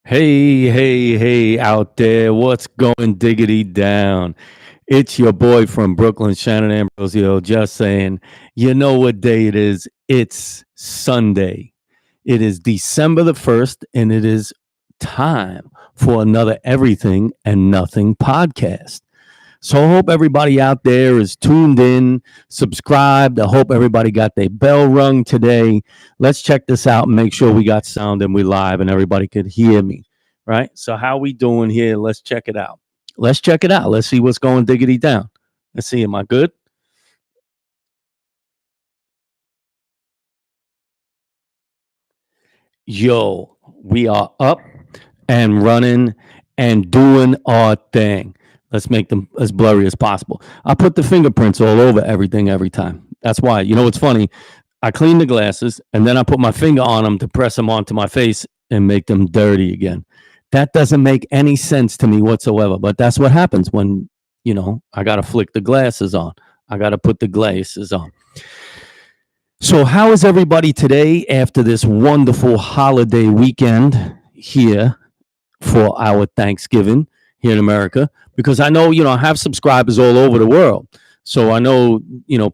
Hey out there. What's going diggity down? It's your boy from Brooklyn, Shannon Ambrosio, just saying, you know what day it is? It's Sunday. It is December the 1st, and it is time for another Everything and Nothing podcast. So I hope everybody out there is tuned in, subscribed. I hope everybody got their bell rung today. Let's check this out and make sure we got sound and we live and everybody could hear me. Right? So how we doing here? Let's check it out. Let's check it out. Let's see what's going diggity down. Let's see. Am I good? Yo, we are up and running and doing our thing. Let's make them as blurry as possible. I put the fingerprints all over everything every time. That's why. You know what's funny? I clean the glasses and then I put my finger on them to press them onto my face and make them dirty again. That doesn't make any sense to me whatsoever, but that's what happens when, I got to flick the glasses on. I got to put the glasses on. So, how is everybody today after this wonderful holiday weekend here for our Thanksgiving here in America? Because I know, I have subscribers all over the world. So I know,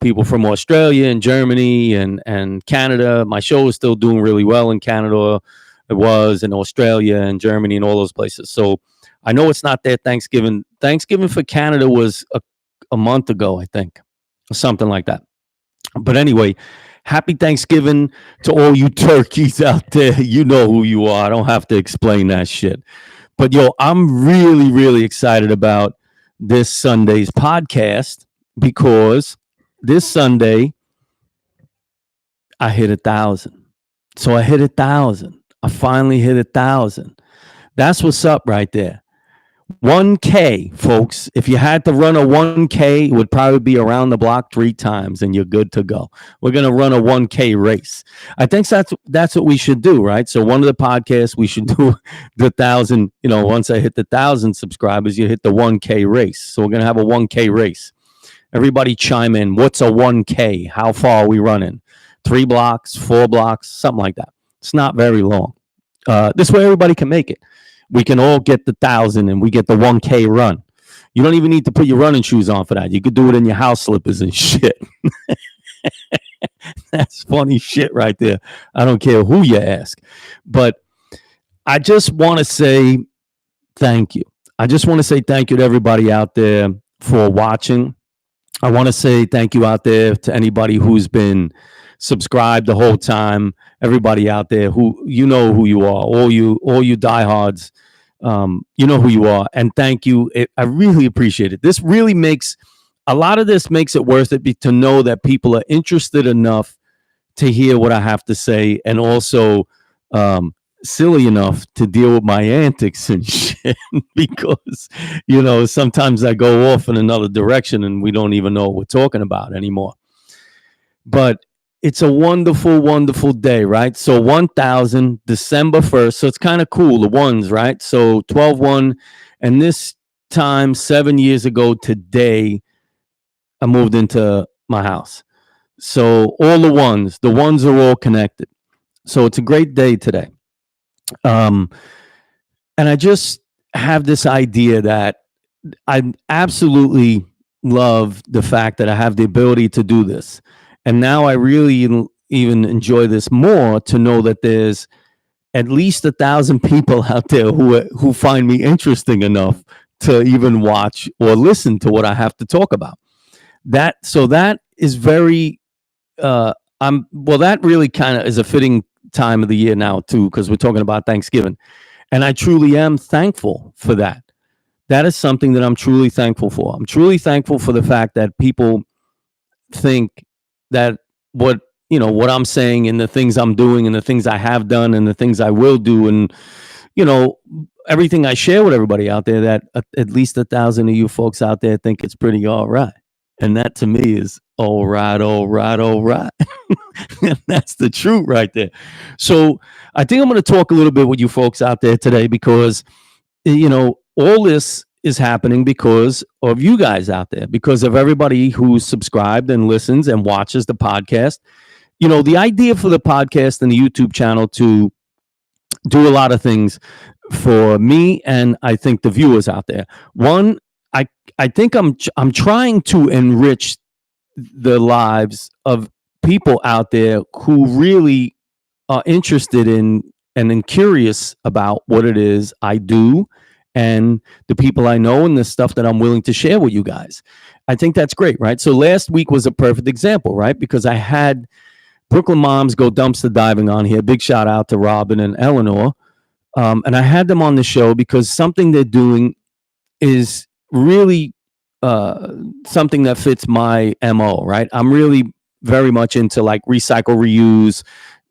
people from Australia and Germany and Canada. My show is still doing really well in Canada. It was in Australia and Germany and all those places. So I know it's not their Thanksgiving. Thanksgiving for Canada was a month ago, I think, or something like that. But anyway, happy Thanksgiving to all you turkeys out there. You know who you are. I don't have to explain that shit. But yo, I'm really, really excited about this Sunday's podcast because this Sunday I hit 1,000. So I hit 1,000. I finally hit 1,000. That's what's up right there. 1K, folks. If you had to run a 1K, it would probably be around the block 3 times and you're good to go. We're going to run a 1K race. I think that's what we should do, right? So one of the podcasts we should do the 1,000, once I hit the 1,000 subscribers, you hit the 1K race. So we're going to have a 1K race. Everybody chime in. What's a 1K? How far are we running? 3 blocks, 4 blocks, something like that. It's not very long. This way everybody can make it. We can all get the 1,000 and we get the 1K run. You don't even need to put your running shoes on for that. You could do it in your house slippers and shit. That's funny shit right there. I don't care who you ask. But I just want to say thank you. I just want to say thank you to everybody out there for watching. I want to say thank you out there to anybody who's been subscribed the whole time. Everybody out there who who you are, all you diehards, you know who you are, and thank you. I really appreciate it. This really makes a lot of this makes it worth it to know that people are interested enough to hear what I have to say, and also silly enough to deal with my antics and shit because sometimes I go off in another direction and we don't even know what we're talking about anymore. But it's a wonderful, wonderful day, right? So 1,000, December 1st. So it's kind of cool, the ones, right? So 12-1. And this time, 7 years ago today, I moved into my house. So all the ones are all connected. So it's a great day today. And I just have this idea that I absolutely love the fact that I have the ability to do this. And now I really even enjoy this more to know that there's at least 1,000 people out there who find me interesting enough to even watch or listen to what I have to talk about. That is very that really kind of is a fitting time of the year now too, because we're talking about Thanksgiving. And I truly am thankful for that. That is something that I'm truly thankful for. I'm truly thankful for the fact that people think that what I'm saying and the things I'm doing and the things I have done and the things I will do and everything I share with everybody out there, that at least 1,000 of you folks out there think it's pretty all right. And that to me is all right. And that's the truth right there. So I think I'm going to talk a little bit with you folks out there today because all this is happening because of you guys out there, because of everybody who's subscribed and listens and watches the podcast. The idea for the podcast and the YouTube channel to do a lot of things for me, and I think the viewers out there. One, I I think I'm trying to enrich the lives of people out there who really are interested in and then curious about what it is I do and the people I know and the stuff that I'm willing to share with you guys. I think that's great, right? So last week was a perfect example, right? Because I had Brooklyn moms go dumpster diving on here. Big shout out to Robin and Eleanor. And I had them on the show because something they're doing is really uh, something that fits my MO, right? I'm really very much into like recycle, reuse,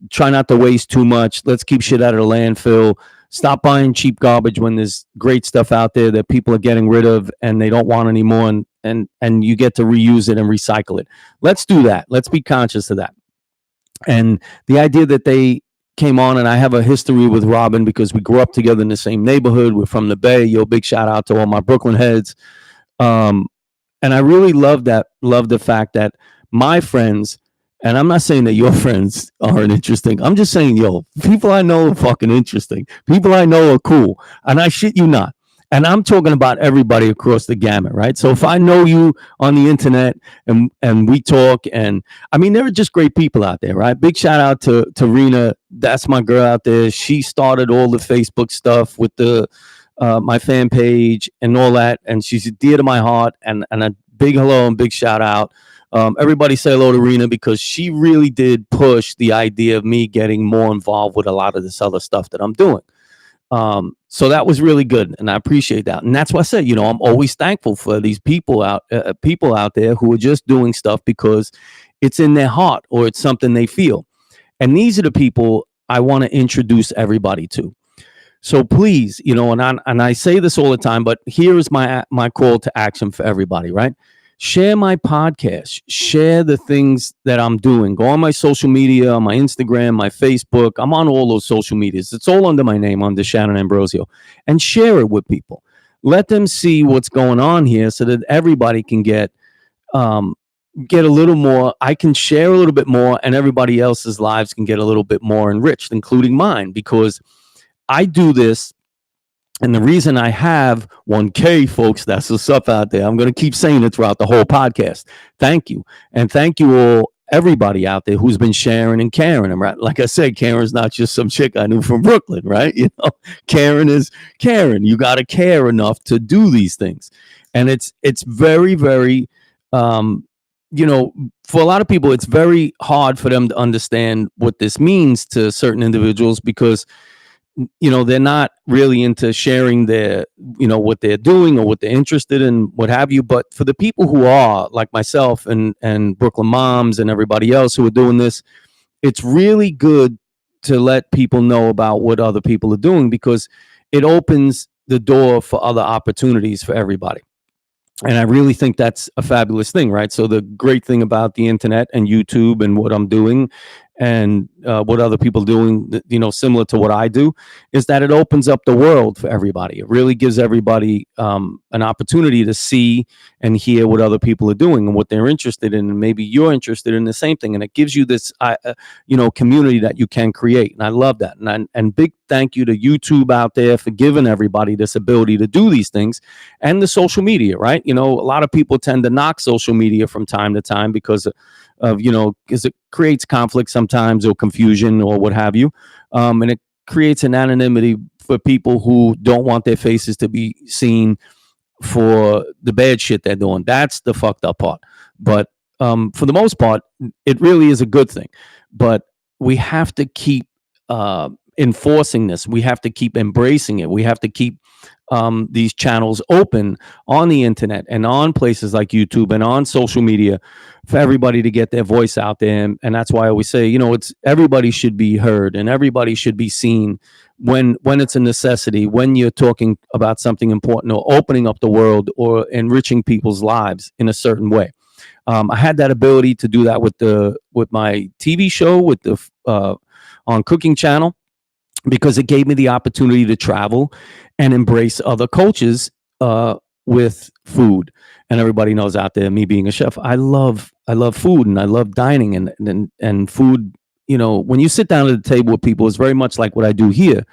try not to waste too much. Let's keep shit out of the landfill. Stop buying cheap garbage when there's great stuff out there that people are getting rid of and they don't want anymore, and you get to reuse it and recycle it. Let's do that. Let's be conscious of that. And the idea that they came on, and I have a history with Robin because we grew up together in the same neighborhood. We're from the Bay. Yo, big shout out to all my Brooklyn heads. Um, and I really love the fact that my friends, and I'm not saying that your friends aren't interesting. I'm just saying, yo, people I know are fucking interesting. People I know are cool. And I shit you not. And I'm talking about everybody across the gamut, right? So if I know you on the internet and we talk, and I mean, there are just great people out there, right? Big shout out to Rena. That's my girl out there. She started all the Facebook stuff with the my fan page and all that, and she's dear to my heart. And a big hello and big shout out. Everybody say hello to Rena because she really did push the idea of me getting more involved with a lot of this other stuff that I'm doing. So that was really good, and I appreciate that. And that's why I said, you know, I'm always thankful for these people out there who are just doing stuff because it's in their heart or it's something they feel. And these are the people I want to introduce everybody to. So please, you know, and I say this all the time, but here is my call to action for everybody, right? Share my podcast, share the things that I'm doing. Go on my social media, on my Instagram, my Facebook. I'm on all those social medias. It's all under my name, under Shannon Ambrosio, and share it with people. Let them see what's going on here so that everybody can get a little more. I can share a little bit more, and everybody else's lives can get a little bit more enriched, including mine, because I do this. And the reason I have 1K, folks, that's what's up out there. I'm going to keep saying it throughout the whole podcast. Thank you. And thank you all, everybody out there who's been sharing and caring. And right, like I said, Karen's not just some chick I knew from Brooklyn, right? You know, Karen is Karen. You got to care enough to do these things. And it's very, very, you know, for a lot of people, it's very hard for them to understand what this means to certain individuals because you know, they're not really into sharing their, you know, what they're doing or what they're interested in, what have you. But for the people who are like myself and Brooklyn moms and everybody else who are doing this, it's really good to let people know about what other people are doing because it opens the door for other opportunities for everybody. And I really think that's a fabulous thing, right? So the great thing about the internet and YouTube and what I'm doing and what other people are doing, you know, similar to what I do, is that it opens up the world for everybody. It really gives everybody an opportunity to see and hear what other people are doing and what they're interested in. And maybe you're interested in the same thing. And it gives you this, you know, community that you can create. And I love that. And big thank you to YouTube out there for giving everybody this ability to do these things and the social media, right? You know, a lot of people tend to knock social media from time to time because of you know, because it creates conflict sometimes or confusion or what have you. And it creates an anonymity for people who don't want their faces to be seen for the bad shit they're doing. That's the fucked up part. But for the most part, it really is a good thing. But we have to keep enforcing this. We have to keep embracing it. We have to keep these channels open on the internet and on places like YouTube and on social media for everybody to get their voice out there. And that's why I always say, you know, it's everybody should be heard and everybody should be seen when it's a necessity, when you're talking about something important or opening up the world or enriching people's lives in a certain way. I had that ability to do that with my TV show with the on Cooking Channel, because it gave me the opportunity to travel and embrace other cultures with food. And everybody knows out there, me being a chef, I love food and I love dining and food. You know, when you sit down at the table with people, it's very much like what I do here.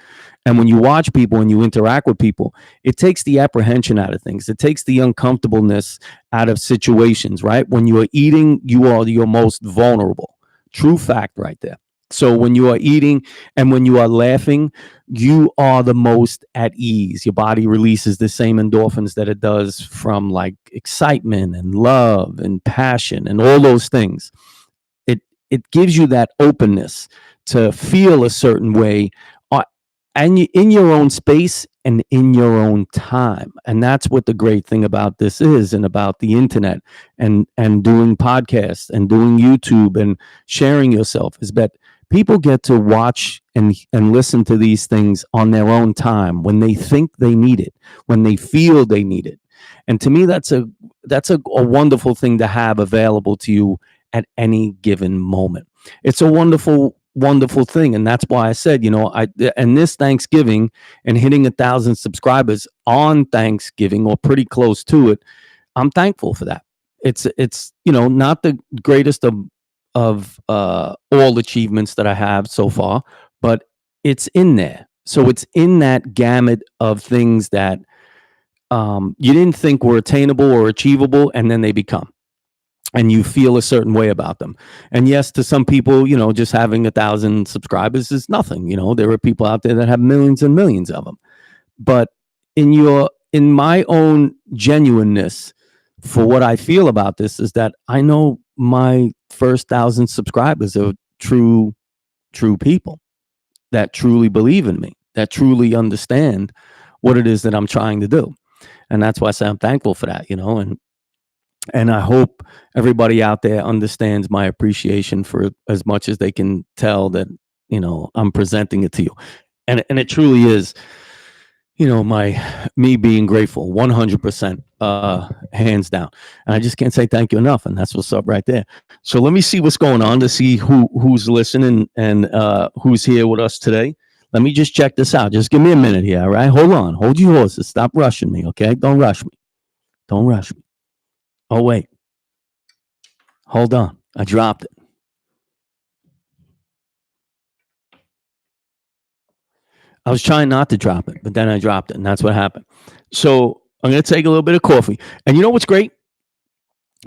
And when you watch people and you interact with people, it takes the apprehension out of things. It takes the uncomfortableness out of situations, right? When you are eating, you are your most vulnerable. True fact right there. So when you are eating and when you are laughing, you are the most at ease. Your body releases the same endorphins that it does from like excitement and love and passion and all those things. It gives you that openness to feel a certain way, and in your own space and in your own time. And that's what the great thing about this is, and about the internet and doing podcasts and doing YouTube and sharing yourself, is that people get to watch and listen to these things on their own time, when they think they need it, when they feel they need it. And to me, that's a wonderful thing to have available to you at any given moment. It's a wonderful thing. And that's why I said, and this Thanksgiving, and hitting 1,000 subscribers on Thanksgiving, or pretty close to it, I'm thankful for that. It's not the greatest of all achievements that I have so far, but it's in there. So it's in that gamut of things that you didn't think were attainable or achievable, and then they become, and you feel a certain way about them. And yes, to some people, just having 1,000 subscribers is nothing. There are people out there that have millions and millions of them. But in my own genuineness for what I feel about this, is that I know my first 1,000 subscribers are true people that truly believe in me, that truly understand what it is that I'm trying to do. And that's why I say I'm thankful for that, and I hope everybody out there understands my appreciation for as much as they can tell that, I'm presenting it to you. And it truly is, me being grateful 100%, hands down. And I just can't say thank you enough. And that's what's up right there. So let me see what's going on, to see who's listening and who's here with us today. Let me just check this out. Just give me a minute here. All right. Hold on. Hold your horses. Stop rushing me. Okay. Don't rush me. Don't rush me. Oh, wait. Hold on. I dropped it. I was trying not to drop it, but then I dropped it, and that's what happened. So I'm going to take a little bit of coffee. And you know what's great?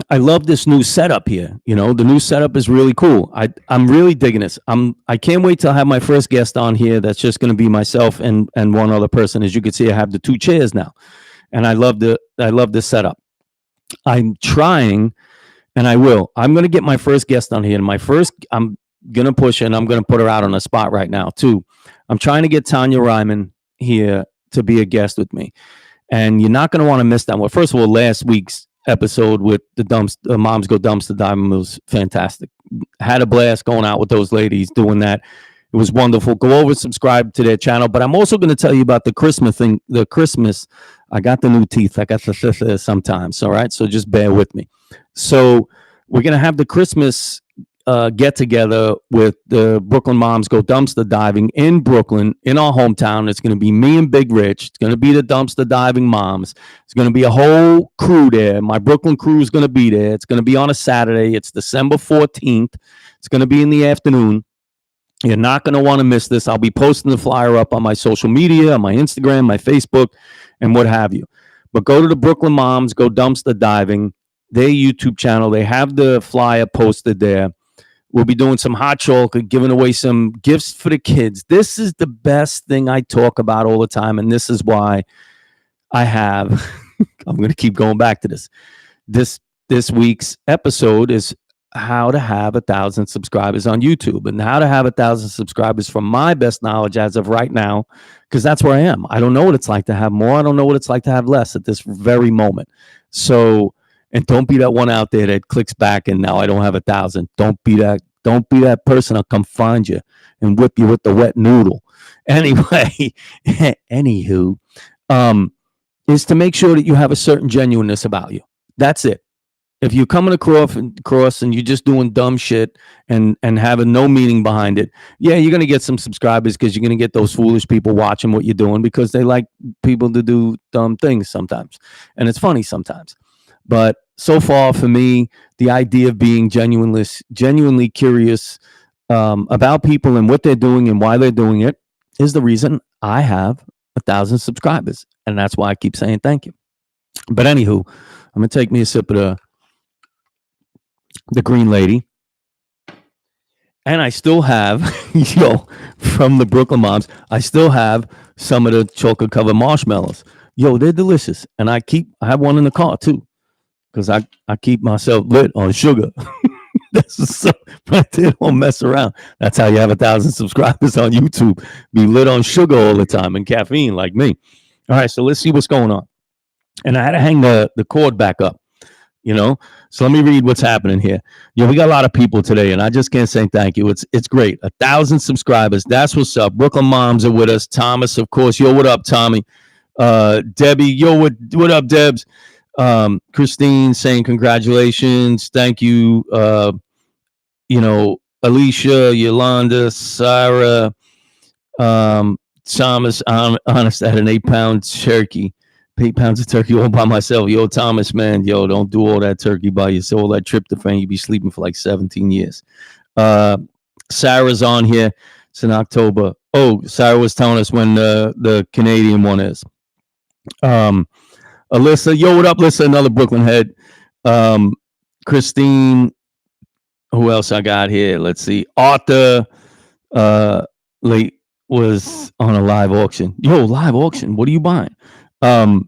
I love this new setup here. The new setup is really cool. I'm really digging this. I can't wait till I have my first guest on here. That's just going to be myself and one other person. As you can see, I have the 2 chairs now, and I love this setup. I'm trying, and I will. I'm going to get my first guest on here. And I'm going to push it, and I'm going to put her out on the spot right now, too. I'm trying to get Tanya Ryman here to be a guest with me. And you're not going to want to miss that one. First of all, last week's episode with the Moms Go Dumpster Diving was fantastic. Had a blast going out with those ladies doing that. It was wonderful. Go over, subscribe to their channel. But I'm also going to tell you about the Christmas thing. The Christmas, I got the new teeth. I got the sometimes. All right. So just bear with me. So we're going to have the Christmas get together with the Brooklyn Moms Go Dumpster Diving in Brooklyn, in our hometown. It's going to be me and Big Rich. It's going to be the dumpster diving moms. It's going to be a whole crew there. My Brooklyn crew is going to be there. It's going to be on a Saturday. It's December 14th. It's going to be in the afternoon. You're not going to want to miss this. I'll be posting the flyer up on my social media, on my Instagram, my Facebook, and what have you. But go to the Brooklyn Moms Go Dumpster Diving, their YouTube channel. They have the flyer posted there. We'll be doing some hot chocolate, giving away some gifts for the kids. This is the best thing I talk about all the time, and this is why I have, I'm going to keep going back to this. This week's episode is how to have 1,000 subscribers on YouTube, and how to have 1,000 subscribers from my best knowledge as of right now, because that's where I am. I don't know what it's like to have more. I don't know what it's like to have less at this very moment. So, and don't be that one out there that clicks back and now I don't have 1,000. Don't be that person. I'll come find you and whip you with the wet noodle. Anyway, anywho, is to make sure that you have a certain genuineness about you. That's it. If you're coming across and you're just doing dumb shit and having no meaning behind it, yeah, you're going to get some subscribers, because you're going to get those foolish people watching what you're doing, because they like people to do dumb things sometimes. And it's funny sometimes. But so far for me, the idea of being genuinely curious about people and what they're doing and why they're doing it is the reason I have 1,000 subscribers, and that's why I keep saying thank you. But anywho, I'm gonna take me a sip of the green lady, and I still have, from the Brooklyn Moms, I still have some of the chocolate covered marshmallows. They're delicious, and I have one in the car too, because I keep myself lit on sugar. That's so right there. Don't mess around. That's how you have 1,000 subscribers on YouTube. Be lit on sugar all the time and caffeine like me. All right, so let's see what's going on. And I had to hang the cord back up, So let me read what's happening here. We got a lot of people today, and I just can't say thank you. It's great. 1,000 subscribers. That's what's up. Brooklyn Moms are with us. Thomas, of course. Yo, what up, Tommy? Debbie, yo, what up, Debs? Christine saying congratulations, thank you. Alicia, Yolanda, Sarah, Thomas, honest, at an 8-pound turkey, 8 pounds of turkey all by myself. Yo, Thomas, man, don't do all that turkey by yourself. All that tryptophan, you be sleeping for like 17 years. Sarah's on here. It's in October. Oh, Sarah was telling us when the Canadian one is. Alyssa, yo, what up, Alyssa? Another Brooklyn head. Christine, who else I got here? Let's see. Arthur late was on a live auction. Yo, live auction. What are you buying? Tina,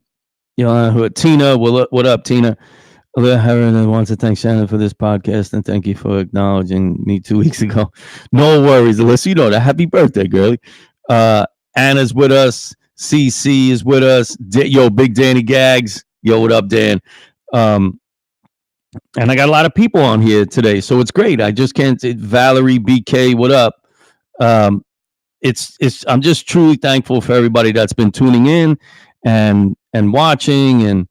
what up, Tina? I want to thank Shannon for this podcast and thank you for acknowledging me 2 weeks ago. No worries, Alyssa. That. Happy birthday, girlie. Anna's with us. CC is with us. Big Danny Gags. Yo, what up, Dan? And I got a lot of people on here today, so it's great. I just can't. Valerie BK, what up? I'm just truly thankful for everybody that's been tuning in and watching and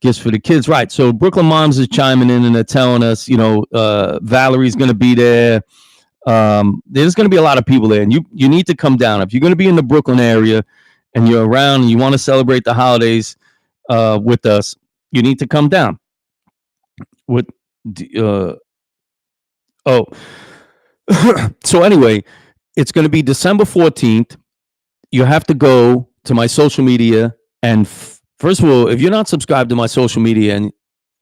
gifts for the kids. Right. So Brooklyn Moms is chiming in and they're telling us, Valerie's going to be there. There's going to be a lot of people there, and you need to come down if you're going to be in the Brooklyn area. And you're around and you want to celebrate the holidays with us, you need to come down. So anyway, it's going to be December 14th. You have to go to my social media. And first of all, if you're not subscribed to my social media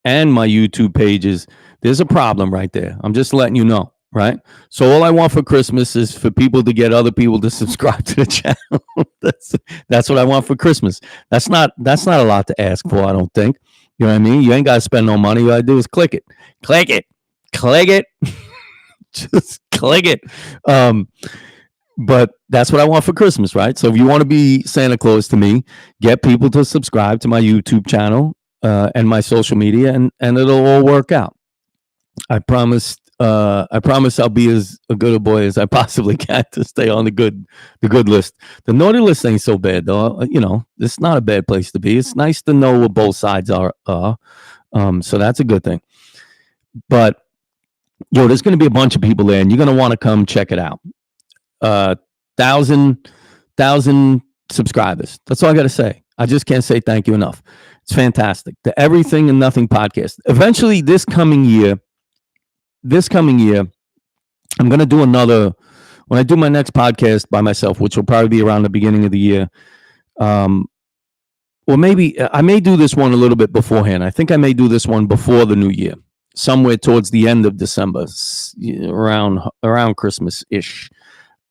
and my YouTube pages, there's a problem right there. I'm just letting you know. Right. So all I want for Christmas is for people to get other people to subscribe to the channel. That's what I want for Christmas. That's not a lot to ask for, I don't think. You know what I mean? You ain't got to spend no money. All I do is click it. Just click it. But that's what I want for Christmas, right? So if you want to be Santa Claus to me, get people to subscribe to my YouTube channel and my social media, and it'll all work out. I promise I'll be as a good a boy as I possibly can to stay on the good list. The naughty list ain't so bad though. It's not a bad place to be. It's nice to know what both sides are. So that's a good thing. But there's going to be a bunch of people there, and you're going to want to come check it out. 1,000 subscribers. That's all I got to say. I just can't say thank you enough. It's fantastic. The Everything and Nothing podcast. Eventually, this coming year, I'm going to do another, when I do my next podcast by myself, which will probably be around the beginning of the year. Or maybe I may do this one a little bit beforehand. I think I may do this one before the new year, somewhere towards the end of December, around Christmas-ish,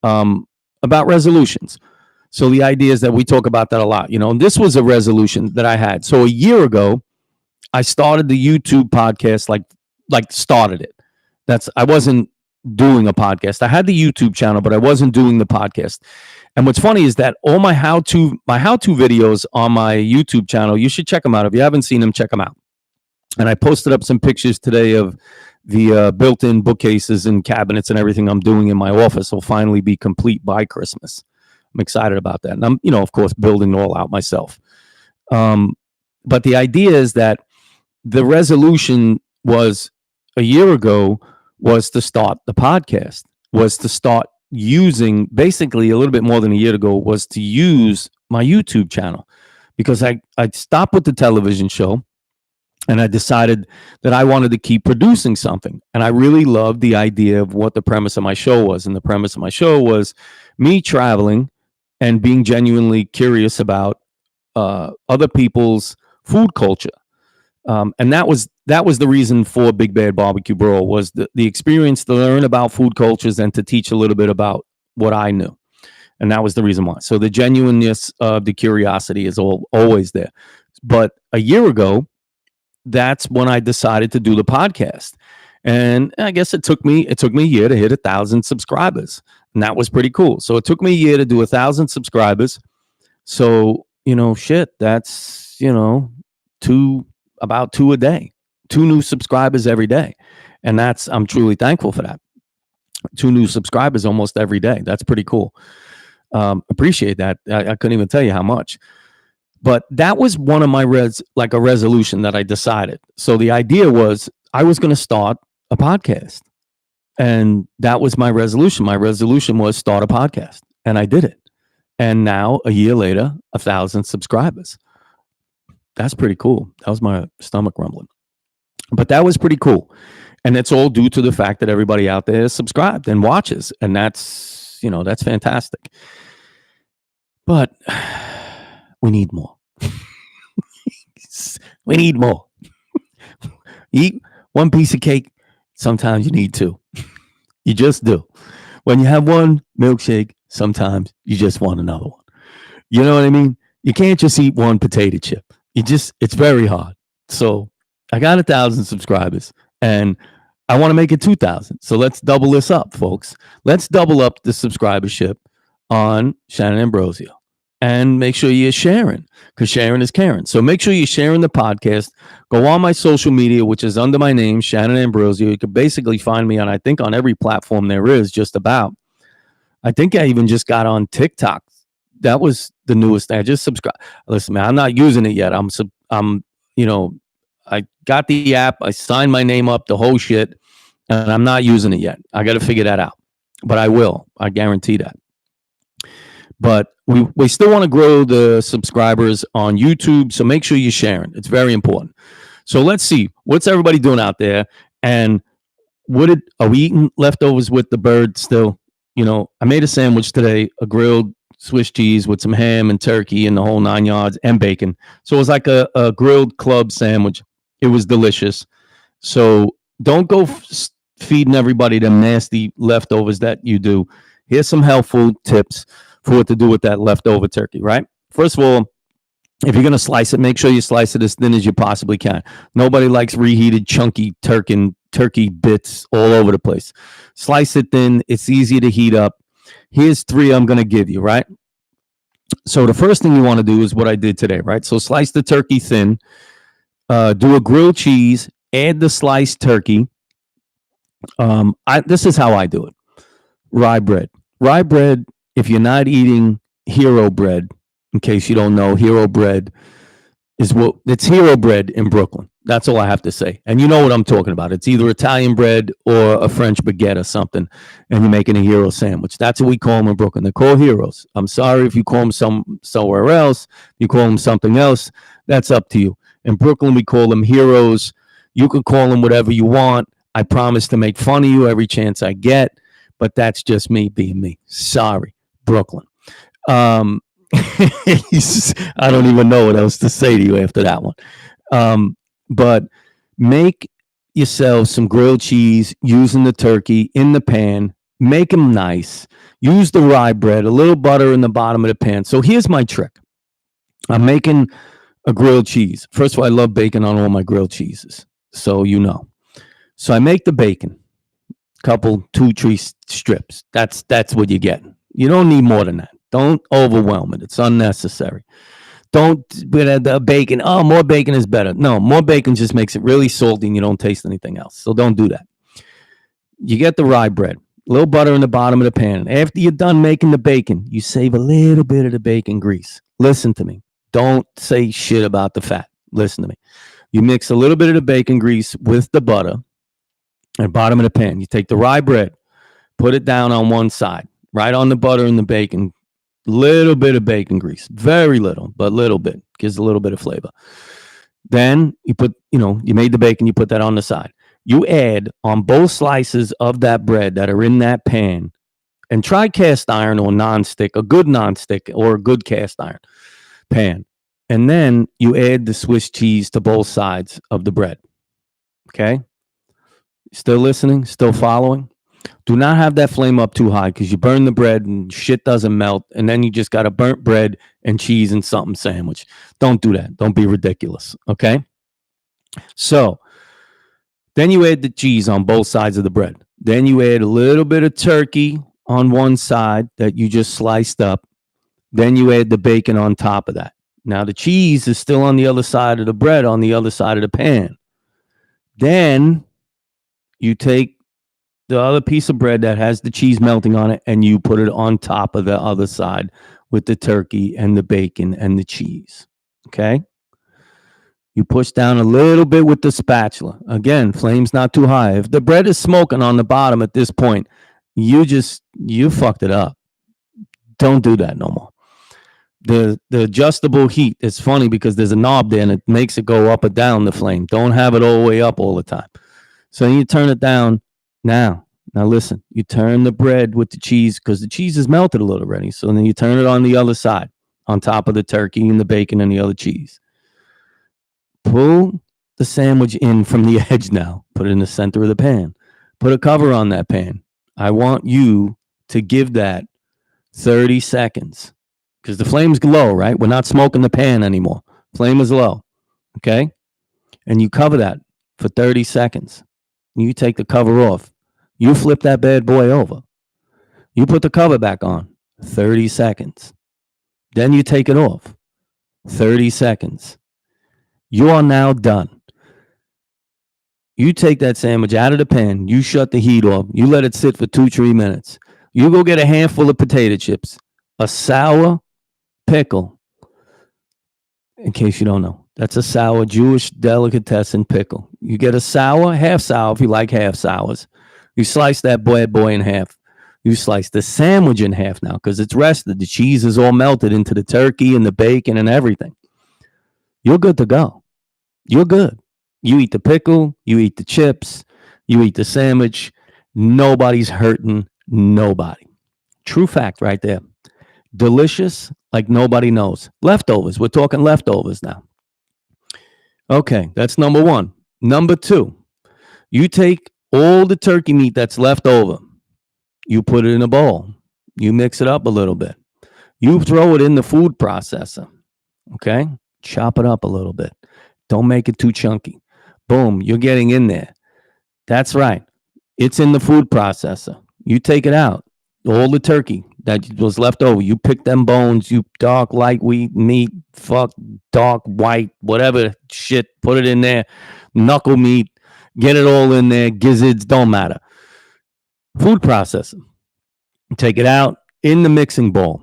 about resolutions. So the idea is that we talk about that a lot, and this was a resolution that I had. So a year ago, I started the YouTube podcast, like started it. I wasn't doing a podcast. I had the YouTube channel, but I wasn't doing the podcast. And what's funny is that all my how-to videos on my YouTube channel, you should check them out. If you haven't seen them, check them out. And I posted up some pictures today of the built-in bookcases and cabinets and everything I'm doing in my office will finally be complete by Christmas. I'm excited about that. And I'm, of course, building it all out myself. But the idea is that the resolution was a year ago was to start the podcast, was to start using, basically a little bit more than a year ago, was to use my YouTube channel, because I stopped with the television show and I decided that I wanted to keep producing something. And I really loved the idea of what the premise of my show was. And the premise of my show was me traveling and being genuinely curious about other people's food culture. And that was the reason for Big Bad Barbecue Brawl, was the experience to learn about food cultures and to teach a little bit about what I knew. And that was the reason why. So the genuineness of the curiosity is always there. But a year ago, that's when I decided to do the podcast. And I guess it took me a year to hit 1,000 subscribers. And that was pretty cool. So it took me a year to do 1,000 subscribers. So, shit, that's, about two a day, 2 new subscribers every day. And I'm truly thankful for that. 2 new subscribers almost every day. That's pretty cool. Appreciate that. I couldn't even tell you how much. But that was one of my a resolution that I decided. So the idea was I was going to start a podcast. And that was my resolution. My resolution was start a podcast. And I did it. And now, a year later, 1,000 subscribers. That's pretty cool. That was my stomach rumbling. But that was pretty cool. And it's all due to the fact that everybody out there is subscribed and watches. And that's fantastic. But we need more. We need more. Eat one piece of cake. Sometimes you need 2. You just do. When you have one milkshake, sometimes you just want another one. You know what I mean? You can't just eat one potato chip. It's very hard. So I got 1,000 subscribers and I want to make it 2,000. So let's double this up, folks. Let's double up the subscribership on Shannon Ambrosio. And make sure you're sharing, because sharing is caring. So make sure you're sharing the podcast. Go on my social media, which is under my name, Shannon Ambrosio. You can basically find me on every platform there is, just about. I think I even just got on TikTok. That was the newest thing. I just subscribed. Listen, man, I'm not using it yet. I got the app. I signed my name up, the whole shit, and I'm not using it yet. I got to figure that out. But I will. I guarantee that. But we still want to grow the subscribers on YouTube. So make sure you're sharing. It's very important. So let's see. What's everybody doing out there? And are we eating leftovers with the bird still? I made a sandwich today, a grilled Swiss cheese with some ham and turkey and the whole 9 yards and bacon. So it was like a grilled club sandwich. It was delicious. So don't go feeding everybody them nasty leftovers that you do. Here's some helpful tips for what to do with that leftover turkey, right? First of all, if you're going to slice it, make sure you slice it as thin as you possibly can. Nobody likes reheated, chunky turkey bits all over the place. Slice it thin. It's easy to heat up. Here's 3 I'm going to give you, right? So the first thing you want to do is what I did today, right? So slice the turkey thin. Do a grilled cheese. Add the sliced turkey. This is how I do it. Rye bread. Rye bread, if you're not eating Hero bread, in case you don't know, Hero bread it's Hero bread in Brooklyn. That's all I have to say. And you know what I'm talking about. It's either Italian bread or a French baguette or something, and you're making a Hero sandwich. That's what we call them in Brooklyn. They're called Heroes. I'm sorry if you call them somewhere else. You call them something else. That's up to you. In Brooklyn, we call them Heroes. You could call them whatever you want. I promise to make fun of you every chance I get, but that's just me being me. Sorry, Brooklyn. I don't even know what else to say to you after that one. But make yourself some grilled cheese using the turkey in the pan. Make them nice. Use the rye bread, a little butter in the bottom of the pan. So here's my trick. I'm making a grilled cheese. First of all, I love bacon on all my grilled cheeses. So So I make the bacon. 2-3 strips. That's what you get. You don't need more than that. Don't overwhelm it. It's unnecessary. Don't with the bacon. Oh, more bacon is better. No, more bacon just makes it really salty and you don't taste anything else. So don't do that. You get the rye bread, a little butter in the bottom of the pan. After you're done making the bacon, you save a little bit of the bacon grease. Listen to me. Don't say shit about the fat. Listen to me. You mix a little bit of the bacon grease with the butter at the bottom of the pan. You take the rye bread, put it down on one side, right on the butter and the bacon. Little bit of bacon grease, very little, but little bit, gives a little bit of flavor. Then you put, you made the bacon, you put that on the side. You add on both slices of that bread that are in that pan And try cast iron or nonstick, a good nonstick or a good cast iron pan. And then you add the Swiss cheese to both sides of the bread. Okay? Still listening? Still following? Do not have that flame up too high because you burn the bread and shit doesn't melt. And then you just got a burnt bread and cheese and something sandwich. Don't do that. Don't be ridiculous. Okay? So then you add the cheese on both sides of the bread. Then you add a little bit of turkey on one side that you just sliced up. Then you add the bacon on top of that. Now the cheese is still on the other side of the bread, on the other side of the pan. Then you take the other piece of bread that has the cheese melting on it and you put it on top of the other side with the turkey and the bacon and the cheese. Okay? You push down a little bit with the spatula. Again, flame's not too high. If the bread is smoking on the bottom at this point, you fucked it up. Don't do that no more. The adjustable heat, it's funny because there's a knob there and it makes it go up or down the flame. Don't have it all the way up all the time. So you turn it down now. Now listen, you turn the bread with the cheese because the cheese is melted a little already. So then you turn it on the other side, on top of the turkey and the bacon and the other cheese. Pull the sandwich in from the edge now. Put it in the center of the pan. Put a cover on that pan. I want you to give that 30 seconds because the flame's low, right? We're not smoking the pan anymore. Flame is low, okay? And you cover that for 30 seconds. You take the cover off. You flip that bad boy over. You put the cover back on. 30 seconds. Then you take it off. 30 seconds. You are now done. You take that sandwich out of the pan. You shut the heat off. You let it sit for 2-3 minutes. You go get a handful of potato chips, a sour pickle. In case you don't know, that's a sour Jewish delicatessen pickle. You get a sour, half sour if you like half sours. You slice that bad boy in half. You slice the sandwich in half now because it's rested. The cheese is all melted into the turkey and the bacon and everything. You're good to go. You're good. You eat the pickle, you eat the chips, you eat the sandwich. Nobody's hurting nobody. True fact right there. Delicious like nobody knows. Leftovers. We're talking leftovers now. Okay, that's number one. Number two, you take all the turkey meat that's left over. You put it in a bowl. You mix it up a little bit. You throw it in the food processor. Okay? Chop it up a little bit. Don't make it too chunky. Boom, you're getting in there. That's right. It's in the food processor. You take it out. All the turkey that was left over. You pick them bones. You dark, light wheat, meat, dark, white, whatever shit. Put it in there. Knuckle meat. Get it all in there. Gizzards, don't matter. Food processor. Take it out in the mixing bowl.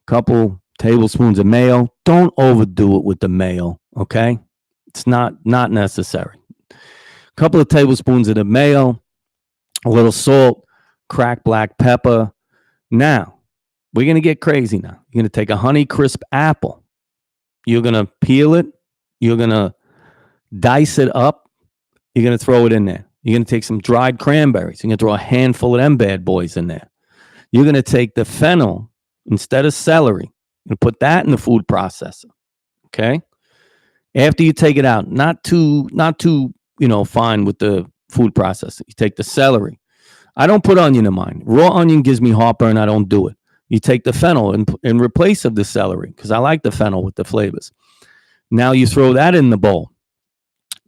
Couple tablespoons of mayo. Don't overdo it with the mayo, okay? It's not necessary. Couple of tablespoons of the mayo, a little salt, cracked black pepper. Now, we're going to get crazy now. You're going to take a Honey Crisp apple. You're going to peel it. You're going to dice it up. You're going to throw it in there. You're going to take some dried cranberries. You're going to throw a handful of them bad boys in there. You're going to take the fennel instead of celery. You're going to put that in the food processor. Okay? After you take it out, not too, fine with the food processor. You take the celery. I don't put onion in mine. Raw onion gives me heartburn. I don't do it. You take the fennel in replace of the celery because I like the fennel with the flavors. Now you throw that in the bowl.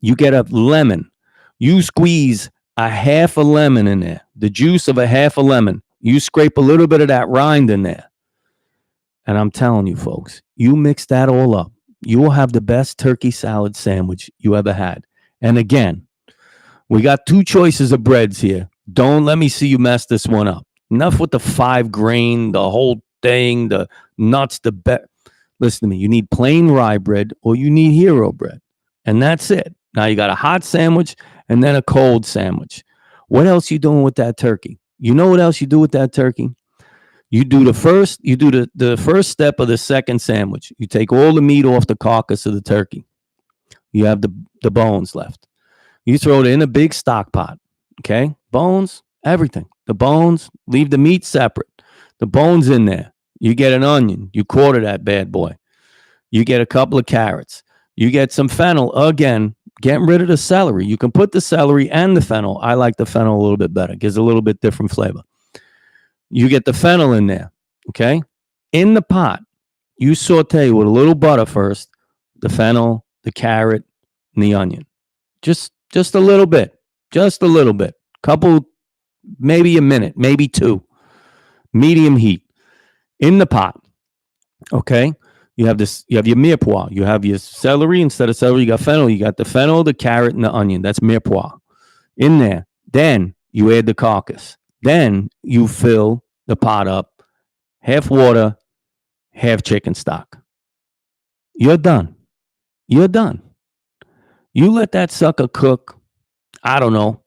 You get a lemon. You squeeze a half a lemon in there, the juice of a half a lemon. You scrape a little bit of that rind in there. And I'm telling you, folks, you mix that all up. You will have the best turkey salad sandwich you ever had. And again, we got two choices of breads here. Don't let me see you mess this one up. Enough with the 5 grain, the whole thing, the nuts, Listen to me. You need plain rye bread or you need hero bread. And that's it. Now you got a hot sandwich and then a cold sandwich. What else you doing with that turkey? You know what else you do with that turkey? You do the first step of the second sandwich. You take all the meat off the carcass of the turkey. You have the bones left. You throw it in a big stock pot. Okay? Bones, everything. The bones, leave the meat separate. The bones in there. You get an onion. You quarter that bad boy. You get a couple of carrots. You get some fennel. Again, getting rid of the celery. You can put the celery and the fennel. I like the fennel a little bit better. It gives a little bit different flavor. You get the fennel in there. Okay. In the pot, you saute with a little butter first, the fennel, the carrot, and the onion. Just a little bit. Just a little bit. Couple, maybe a minute, maybe two. Medium heat. In the pot. Okay. You have your mirepoix. You have your celery. Instead of celery, you got fennel. You got the fennel, the carrot, and the onion. That's mirepoix. In there. Then you add the carcass. Then you fill the pot up. Half water, half chicken stock. You're done. You're done. You let that sucker cook, I don't know,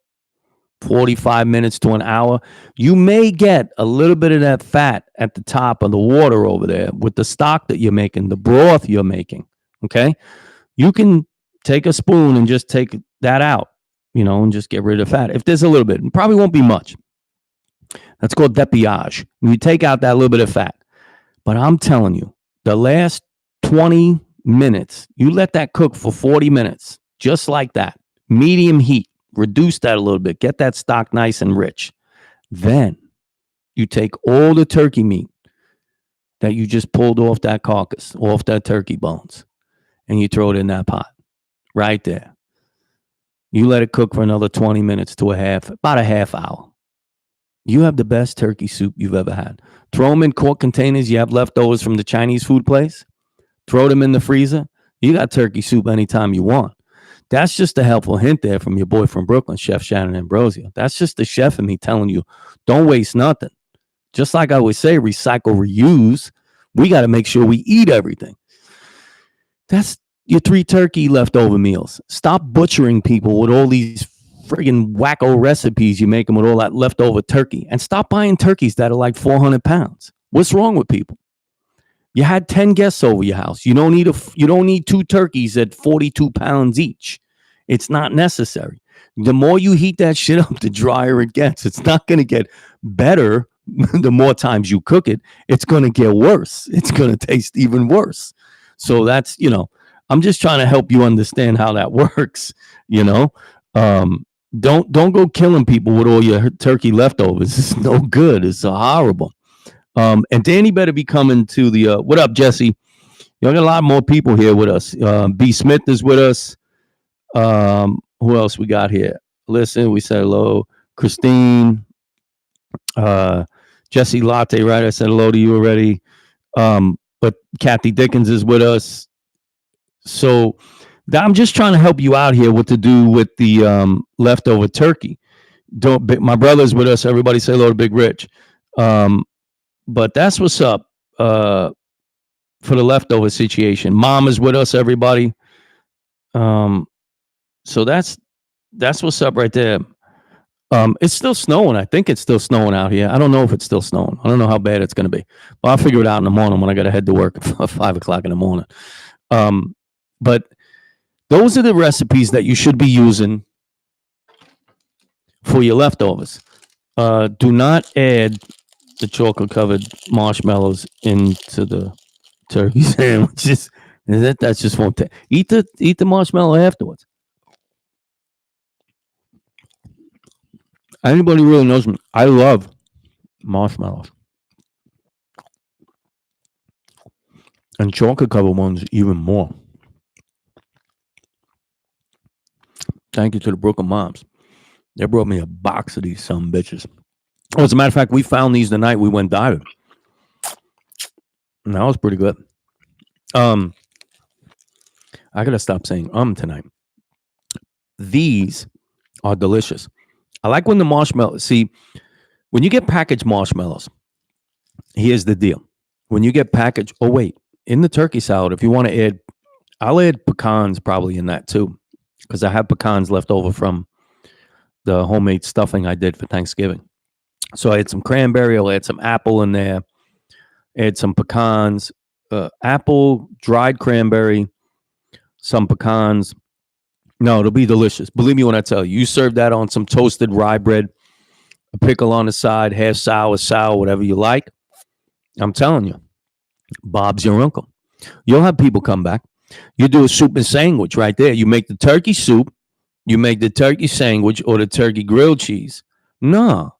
45 minutes to an hour. You may get a little bit of that fat at the top of the water over there with the stock that you're making, the broth you're making. Okay. You can take a spoon and just take that out, and just get rid of the fat. If there's a little bit, it probably won't be much. That's called dépouillage. You take out that little bit of fat. But I'm telling you, the last 20 minutes, you let that cook for 40 minutes, just like that. Medium heat. Reduce that a little bit. Get that stock nice and rich. Then you take all the turkey meat that you just pulled off that carcass, off that turkey bones, and you throw it in that pot right there. You let it cook for another 20 minutes to about a half hour. You have the best turkey soup you've ever had. Throw them in quart containers you have leftovers from the Chinese food place. Throw them in the freezer. You got turkey soup anytime you want. That's just a helpful hint there from your boy from Brooklyn, Chef Shannon Ambrosio. That's just the chef in me telling you, don't waste nothing. Just like I always say, recycle, reuse. We got to make sure we eat everything. That's your 3 turkey leftover meals. Stop butchering people with all these friggin' wacko recipes you make them with all that leftover turkey. And stop buying turkeys that are like 400 pounds. What's wrong with people? You had 10 guests over your house. You don't need 2 turkeys at 42 pounds each. It's not necessary. The more you heat that shit up, the drier it gets. It's not going to get better the more times you cook it. It's going to get worse. It's going to taste even worse. So that's, I'm just trying to help you understand how that works. Don't go killing people with all your turkey leftovers. It's no good. It's horrible. And Danny better be coming to the, what up, Jesse? Got a lot more people here with us. B. Smith is with us. Who else we got here? Listen, we said hello. Christine, Jesse Latte, right? I said hello to you already. But Kathy Dickens is with us. So I'm just trying to help you out here what to do with the leftover turkey. My brother's with us. Everybody say hello to Big Rich. But that's what's up for the leftover situation. Mom is with us, everybody. So that's what's up right there. It's still snowing. I think it's still snowing out here. I don't know if it's still snowing. I don't know how bad it's going to be. But I'll figure it out in the morning when I got to head to work at 5 o'clock in the morning. But those are the recipes that you should be using for your leftovers. Do not add the chocolate covered marshmallows into the turkey sandwiches. That's just won't eat the marshmallow afterwards. Anybody really knows me, I love marshmallows. And chocolate covered ones even more. Thank you to the Brooklyn moms. They brought me a box of these some bitches. Oh, as a matter of fact, we found these the night we went diving. And that was pretty good. I gotta stop saying tonight. These are delicious. I like when the marshmallows. See, when you get packaged marshmallows, here's the deal. When you get packaged, in the turkey salad, if you want to add, I'll add pecans probably in that too, because I have pecans left over from the homemade stuffing I did for Thanksgiving. So I had some cranberry. I'll add some apple in there. Add some pecans, apple, dried cranberry, some pecans. No, it'll be delicious. Believe me when I tell you. You serve that on some toasted rye bread. a pickle on the side, half sour, whatever you like. I'm telling you, Bob's your uncle. You'll have people come back. You do a soup and sandwich right there. You make the turkey soup, you make the turkey sandwich or the turkey grilled cheese. No,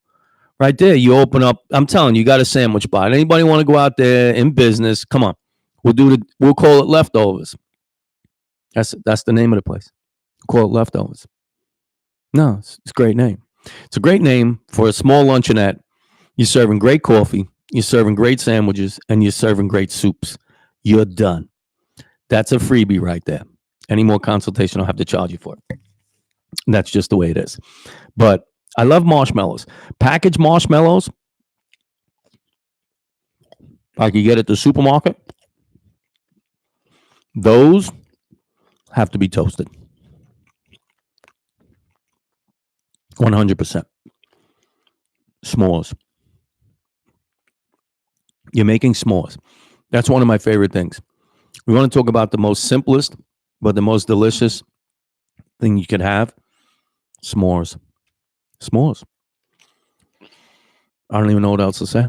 right there. You open up. I'm telling you, you got a sandwich spot. Anybody want to go out there in business? Come on. We'll call it leftovers. That's the name of the place. Call it leftovers. No, it's a great name. It's a great name for a small luncheonette. You're serving great coffee, you're serving great sandwiches, and you're serving great soups. You're done. That's a freebie right there. Any more consultation, I'll have to charge you for it. That's just the way it is. But I love marshmallows. Packaged marshmallows, like you get at the supermarket, those have to be toasted. 100%. S'mores. You're making s'mores. That's one of my favorite things. We want to talk about the most simplest, but the most delicious thing you could have. S'mores. S'mores. I don't even know what else to say.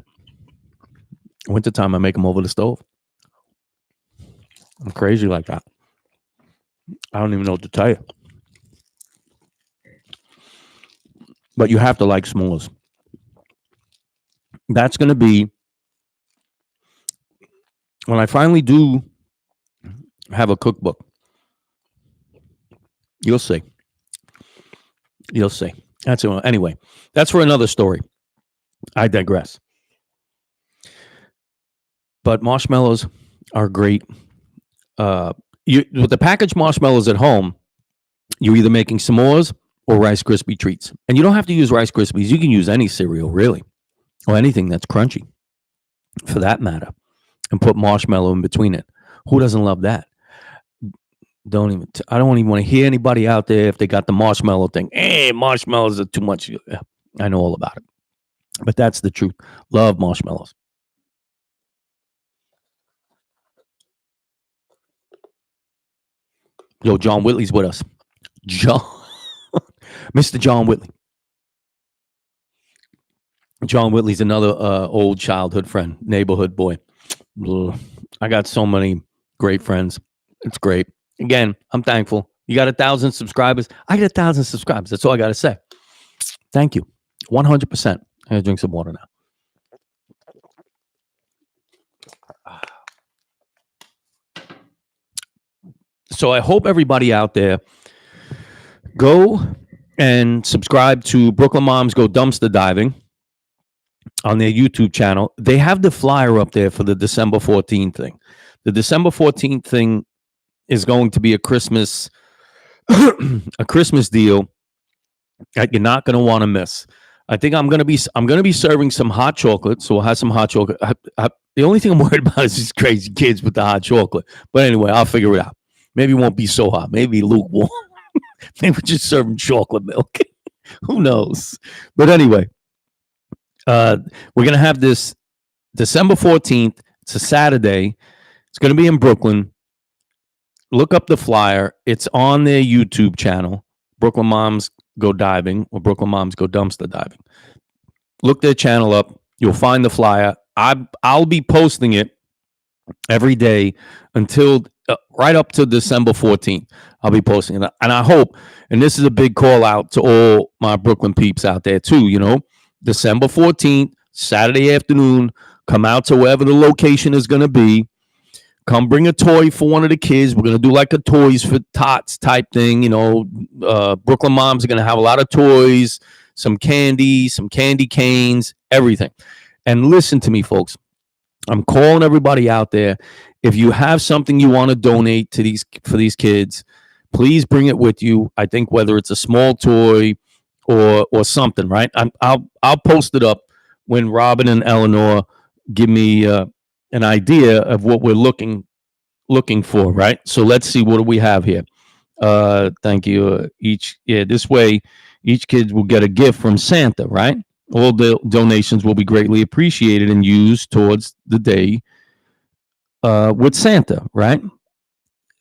Wintertime, I make them over the stove. I'm crazy like that. I don't even know what to tell you. But you have to like s'mores. That's going to be, when I finally do have a cookbook, you'll see. You'll see. That's it. Anyway, that's for another story. I digress. But marshmallows are great. With the packaged marshmallows at home, you're either making s'mores or Rice Krispie treats. And you don't have to use Rice Krispies. You can use any cereal, really, or anything that's crunchy, for that matter, and put marshmallow in between it. Who doesn't love that? I don't even want to hear anybody out there if they got the marshmallow thing. Hey, marshmallows are too much. Yeah, I know all about it. But that's the truth. Love marshmallows. Yo, John Whitley's with us. Mr. John Whitley. John Whitley's another old childhood friend, neighborhood boy. I got so many great friends. It's great. Again, I'm thankful. You got 1,000 subscribers. I got 1,000 subscribers. That's all I got to say. Thank you. 100%. I gotta drink some water now. So I hope everybody out there go and subscribe to Brooklyn Moms Go Dumpster Diving on their YouTube channel. They have the flyer up there for the December 14th thing. The December 14th thing is going to be a Christmas deal that you're not going to want to miss. I think I'm going to be serving some hot chocolate. So we'll have some hot chocolate. The only thing I'm worried about is these crazy kids with the hot chocolate. But anyway, I'll figure it out. Maybe it won't be so hot. Maybe lukewarm. Maybe just serve them chocolate milk. Who knows? But anyway, we're going to have this December 14th. It's a Saturday. It's going to be in Brooklyn. Look up the flyer. It's on their YouTube channel, Brooklyn Moms Go Diving or Brooklyn Moms Go Dumpster Diving. Look their channel up. You'll find the flyer. I'll be posting it every day until right up to December 14th. I'll be posting it. And I hope, and this is a big call out to all my Brooklyn peeps out there too, December 14th, Saturday afternoon, come out to wherever the location is going to be. Come bring a toy for one of the kids. We're going to do like a Toys for Tots type thing. Brooklyn Moms are going to have a lot of toys, some candy canes, everything. And listen to me, folks. I'm calling everybody out there. If you have something you want to donate for these kids, please bring it with you. I think whether it's a small toy or something, right? I'll post it up when Robin and Eleanor give me an idea of what we're looking for, right? So let's see, what do we have here? Thank you. This way each kid will get a gift from Santa, right? All the donations will be greatly appreciated and used towards the day with Santa, right?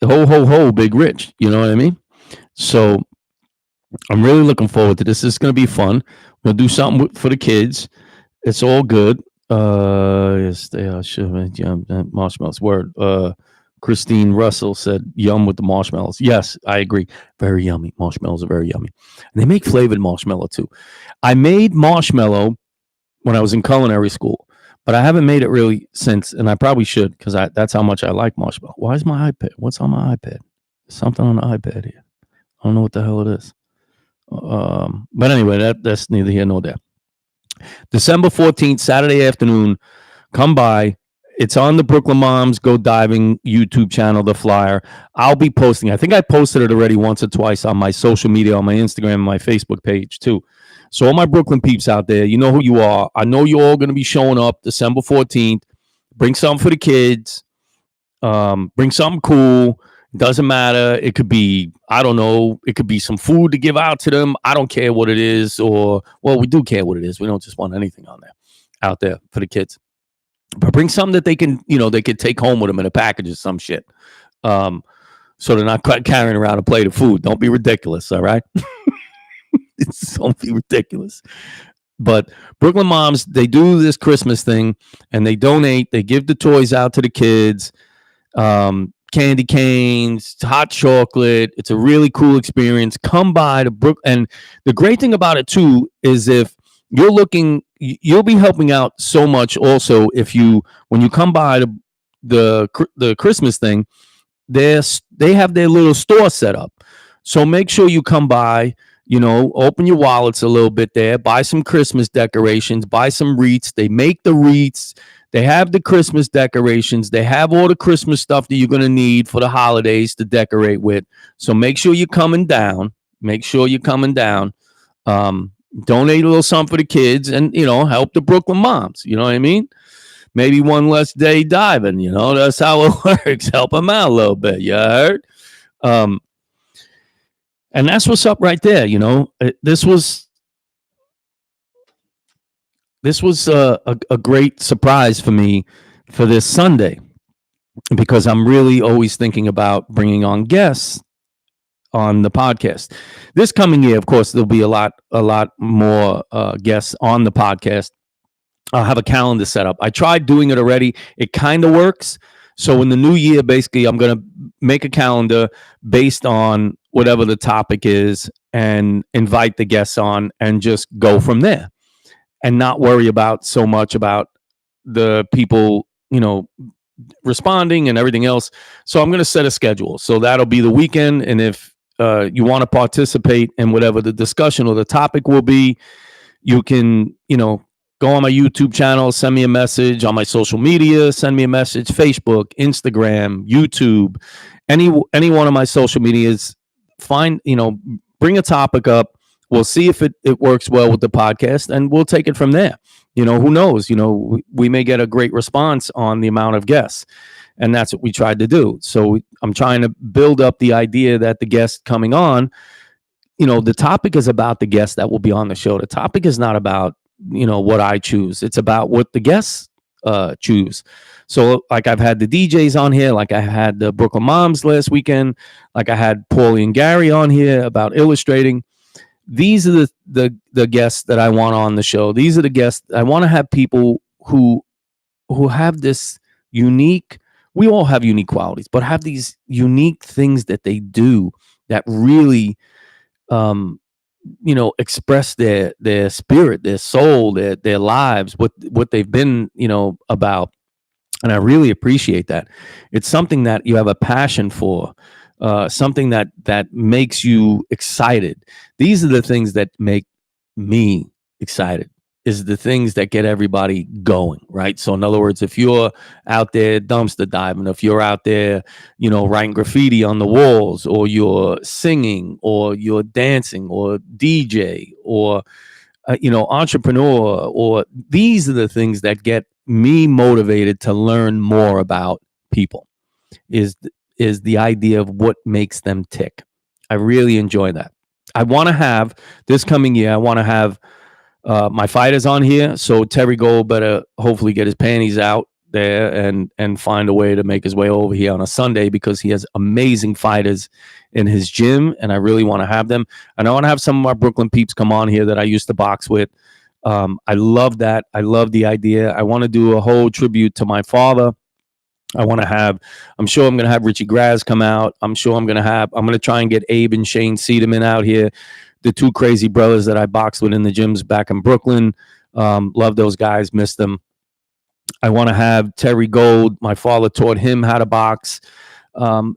Ho, ho, ho, big rich. You know what I mean? So I'm really looking forward to this. This is going to be fun. We'll do something for the kids. It's all good. Yes, they are. Yum, marshmallows. Word. Christine Russell said, "Yum with the marshmallows." Yes, I agree. Very yummy. Marshmallows are very yummy, and they make flavored marshmallow too. I made marshmallow when I was in culinary school, but I haven't made it really since, and I probably should because that's how much I like marshmallow. Why is my iPad? What's on my iPad? There's something on the iPad here. I don't know what the hell it is. But anyway, that's neither here nor there. December 14th, Saturday afternoon, come by. It's on the Brooklyn Moms Go Diving YouTube channel, the flyer. I'll be posting. I think I posted it already once or twice on my social media, on my Instagram, and my Facebook page too. So all my Brooklyn peeps out there, you know who you are. I know you're all going to be showing up December 14th. Bring something for the kids. Bring something cool. Doesn't matter. It could be, I don't know, it could be some food to give out to them. I don't care what it is, or, well, we do care what it is. We don't just want anything on there, out there for the kids. But bring something that they can, they could take home with them in a package or some shit. So they're not carrying around a plate of food. Don't be ridiculous, all right? Don't be ridiculous. But Brooklyn Moms, they do this Christmas thing, and they donate. They give the toys out to the kids. Candy canes, hot chocolate. It's a really cool experience. Come by to Brook. And the great thing about it too is if you're looking, you'll be helping out so much also if when you come by to the Christmas thing, they have their little store set up. So make sure you come by, open your wallets a little bit there, buy some Christmas decorations, buy some wreaths. They make the wreaths. They have the Christmas decorations. They have all the Christmas stuff that you're going to need for the holidays to decorate with. So make sure you're coming down. Donate a little something for the kids and, help the Brooklyn Moms. You know what I mean? Maybe one less day diving. That's how it works. Help them out a little bit. You heard? And that's what's up right there. This was a great surprise for me for this Sunday, because I'm really always thinking about bringing on guests on the podcast. This coming year, of course, there'll be a lot more guests on the podcast. I'll have a calendar set up. I tried doing it already. It kind of works. So in the new year, basically, I'm going to make a calendar based on whatever the topic is and invite the guests on and just go from there, and not worry about so much about the people, responding and everything else. So I'm going to set a schedule. So that'll be the weekend. And if you want to participate in whatever the discussion or the topic will be, you can, go on my YouTube channel, send me a message on my social media, send me a message, Facebook, Instagram, YouTube, any one of my social medias. Find, bring a topic up. We'll see if it works well with the podcast, and we'll take it from there. Who knows? We may get a great response on the amount of guests, and that's what we tried to do. So I'm trying to build up the idea that the guest coming on, the topic is about the guest that will be on the show. The topic is not about, what I choose. It's about what the guests choose. So like I've had the DJs on here, like I had the Brooklyn Moms last weekend, like I had Paulie and Gary on here about illustrating. These are the guests that I want on the show. These are the guests I want to have, people who have this unique, we all have unique qualities, but have these unique things that they do that really express their spirit, their soul, their lives, what they've been, about. And I really appreciate that. It's something that you have a passion for. Something that makes you excited. These are the things that make me excited, is the things that get everybody going, right? So in other words, if you're out there dumpster diving, if you're out there, writing graffiti on the walls, or you're singing, or you're dancing, or DJ, or, entrepreneur, or these are the things that get me motivated to learn more about people, is the idea of what makes them tick. I really enjoy that. I want to have, this coming year, I want to have my fighters on here. So Terry Gold better hopefully get his panties out. there and find a way to make his way over here on a Sunday, because he has amazing fighters in his gym, and I really want to have them. And I want to have some of my Brooklyn peeps come on here that I used to box with. I love that. I love the idea. I want to do a whole tribute to my father. I'm sure I'm going to have Richie Graz come out. I'm going to try and get Abe and Shane Cedarman out here, the two crazy brothers that I boxed with in the gyms back in Brooklyn. Love those guys, miss them. I want to have Terry Gold. My father taught him how to box.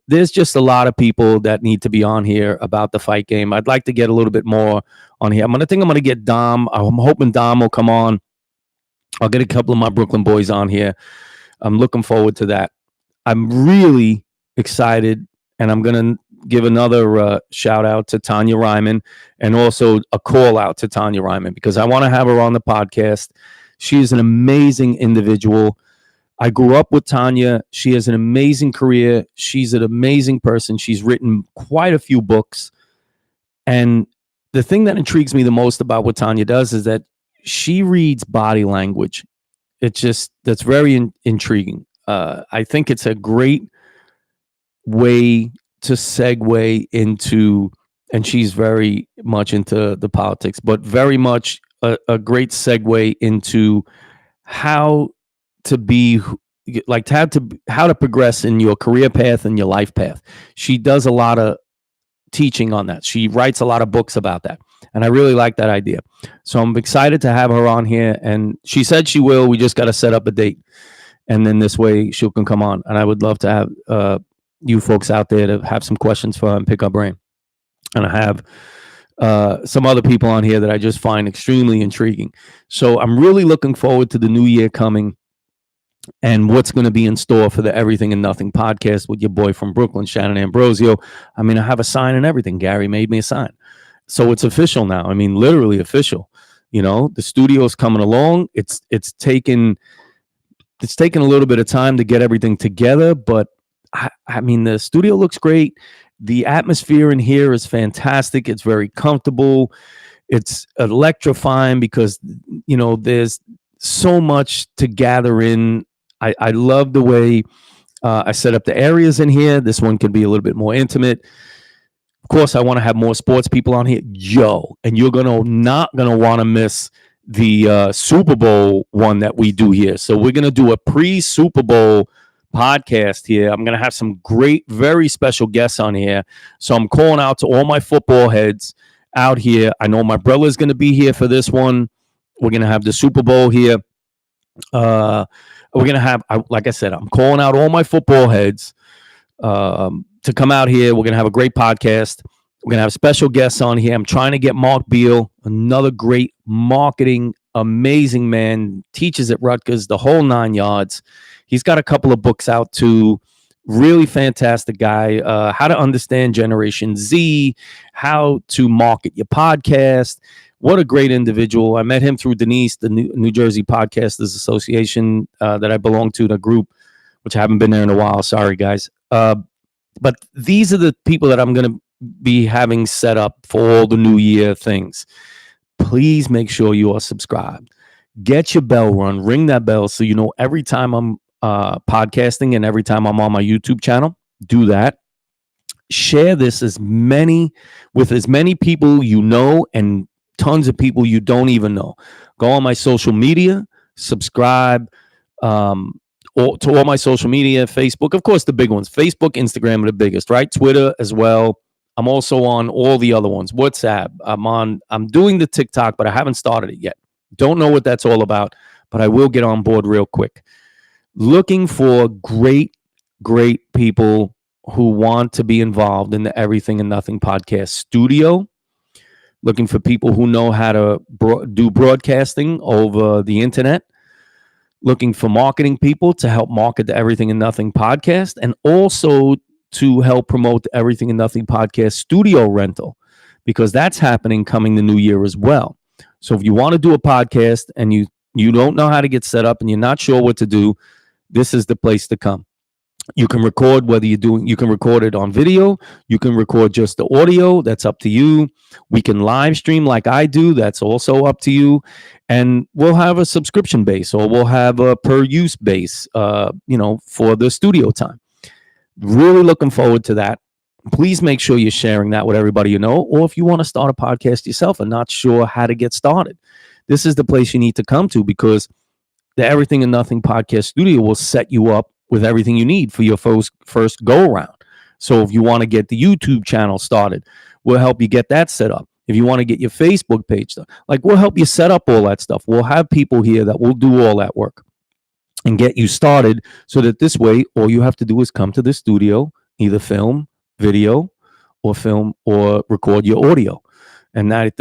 There's just a lot of people that need to be on here about the fight game. I'd like to get a little bit more on here. I'm going to get Dom. I'm hoping Dom will come on. I'll get a couple of my Brooklyn boys on here. I'm looking forward to that. I'm really excited, and I'm going to give another shout out to Tanya Ryman, and also a call out to Tanya Ryman, because I want to have her on the podcast. She is an amazing individual. I grew up with Tanya. She has an amazing career. She's an amazing person. She's written quite a few books. And the thing that intrigues me the most about what Tanya does is that she reads body language. That's very intriguing. I think it's a great way to segue into, and she's very much into the politics, but very much a great segue into how to be, like, how to progress in your career path and your life path. She does a lot of teaching on that. She writes a lot of books about that. And I really like that idea. So I'm excited to have her on here. And she said she will. We just got to set up a date. And then this way she can come on. And I would love to have you folks out there to have some questions for her and pick her brain. And I have some other people on here that I just find extremely intriguing. So I'm really looking forward to the new year coming and what's going to be in store for the Everything and Nothing podcast with your boy from Brooklyn, Shannon Ambrosio. I mean, I have a sign and everything. Gary made me a sign. So it's official now. I mean, literally official. You know, the studio's coming along. It's taken a little bit of time to get everything together, but I mean, the studio looks great. The atmosphere in here is fantastic. It's very comfortable. It's electrifying because, you know, there's so much to gather in. I love the way I set up the areas in here. This one can be a little bit more intimate. Of course, I want to have more sports people on here. And you're not gonna want to miss the Super Bowl one that we do here. So we're gonna do a pre-Super Bowl podcast here. I'm gonna have some great, very special guests on here. So I'm calling out to all my football heads out here. I know my brother's gonna be here for this one. We're gonna have the Super Bowl here. We're gonna have, like I said, I'm calling out all my football heads to come out here. We're gonna have a great podcast. We're gonna have special guests on here. I'm trying to get Mark Beal, another great marketing, amazing man, teaches at Rutgers, the whole 9 yards. He's got a couple of books out too. Really fantastic guy. How to understand Generation Z, how to market your podcast. What a great individual. I met him through Denise, the New Jersey Podcasters Association that I belong to, the group, which I haven't been there in a while. Sorry, guys. But these are the people that I'm going to be having set up for all the New Year things. Please make sure you are subscribed. Get your bell run. Ring that bell so you know every time I'm podcasting and every time I'm on my YouTube channel. Do that. Share this with as many people you know and tons of people you don't even know. Go on my social media, subscribe to all my social media, Facebook, of course, the big ones, Facebook, Instagram are the biggest, right? Twitter as well. I'm also on all the other ones, WhatsApp. I'm doing the TikTok, but I haven't started it yet. Don't know what that's all about, but I will get on board real quick. Looking for great people who want to be involved in the Everything and Nothing podcast studio. Looking for people who know how to do broadcasting over the internet. Looking for marketing people to help market the Everything and Nothing podcast, and also to help promote the Everything and Nothing podcast studio rental, because that's happening coming the new year as well. So if you want to do a podcast and you don't know how to get set up and you're not sure what to do, this is the place to come. You can record whether you're doing, you can record it on video, you can record just the audio, that's up to you. We can live stream like I do, that's also up to you. And we'll have a subscription base, or we'll have a per use base, for the studio time. Really looking forward to that. Please make sure you're sharing that with everybody you know. Or if you want to start a podcast yourself and not sure how to get started, this is the place you need to come to, because the Everything and Nothing Podcast Studio will set you up with everything you need for your first go around. So if you want to get the YouTube channel started, we'll help you get that set up. If you want to get your Facebook page done, like, we'll help you set up all that stuff. We'll have people here that will do all that work and get you started, so that this way, all you have to do is come to the studio, either film, video, or film or record your audio. And that,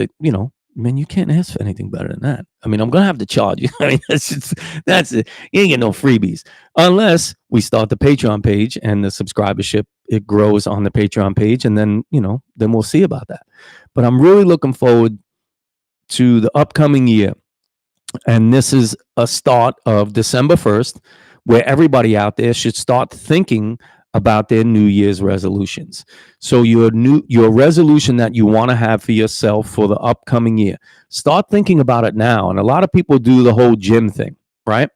man, you can't ask for anything better than that. I mean, I'm gonna have to charge you. I mean, that's it. You ain't get no freebies unless we start the Patreon page and the subscribership, it grows on the Patreon page, and then then we'll see about that. But I'm really looking forward to the upcoming year, and this is a start of December 1st, where everybody out there should start thinking about their New Year's resolutions. So your resolution that you want to have for yourself for the upcoming year, start thinking about it now. And a lot of people do the whole gym thing, right?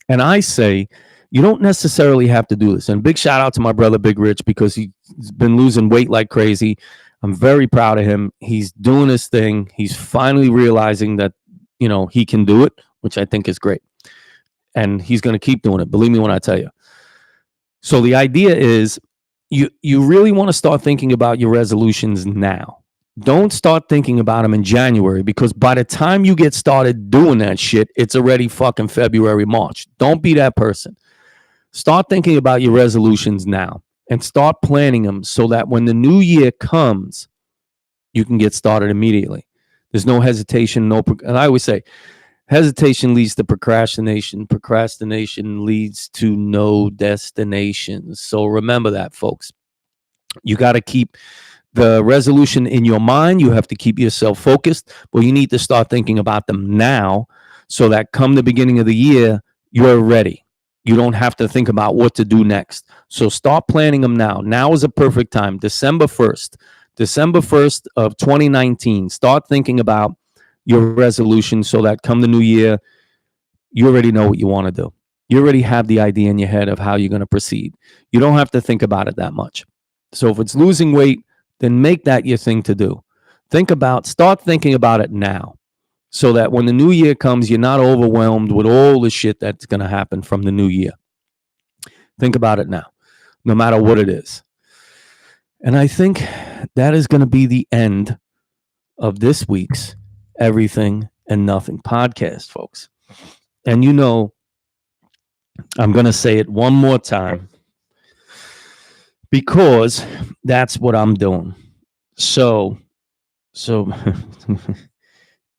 And I say, you don't necessarily have to do this. And big shout out to my brother, Big Rich, because he's been losing weight like crazy. I'm very proud of him. He's doing his thing. He's finally realizing that, he can do it, which I think is great. And he's going to keep doing it. Believe me when I tell you. So the idea is, you really want to start thinking about your resolutions now. Don't start thinking about them in January, because by the time you get started doing that shit, it's already fucking February, March. Don't be that person. Start thinking about your resolutions now and start planning them, so that when the new year comes, you can get started immediately. There's no hesitation, and I always say, hesitation leads to procrastination. Procrastination leads to no destination. So remember that, folks. You got to keep the resolution in your mind. You have to keep yourself focused, but you need to start thinking about them now, so that come the beginning of the year, you're ready. You don't have to think about what to do next. So start planning them now. Now is a perfect time. December 1st of 2019. Start thinking about your resolution, so that come the new year, you already know what you want to do. You already have the idea in your head of how you're going to proceed. You don't have to think about it that much. So if it's losing weight, then make that your thing to do. Start thinking about it now, so that when the new year comes, you're not overwhelmed with all the shit that's going to happen from the new year. Think about it now, no matter what it is. And I think that is going to be the end of this week's Everything and Nothing podcast, folks. And I'm going to say it one more time, because that's what I'm doing. So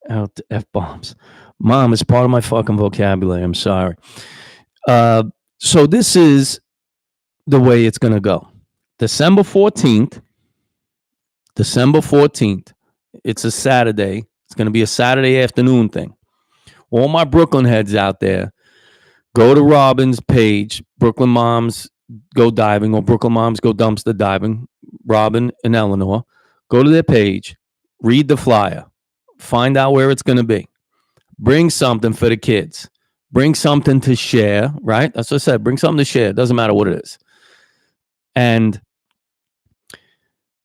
out the F-bombs. Mom is part of my fucking vocabulary. I'm sorry. So this is the way it's going to go. December 14th. It's a Saturday. It's going to be a Saturday afternoon thing. All my Brooklyn heads out there, go to Robin's page, Brooklyn Moms Go Diving, or Brooklyn Moms Go Dumpster Diving, Robin and Eleanor. Go to their page, read the flyer, find out where it's going to be. Bring something for the kids. Bring something to share, right? That's what I said. Bring something to share. It doesn't matter what it is. And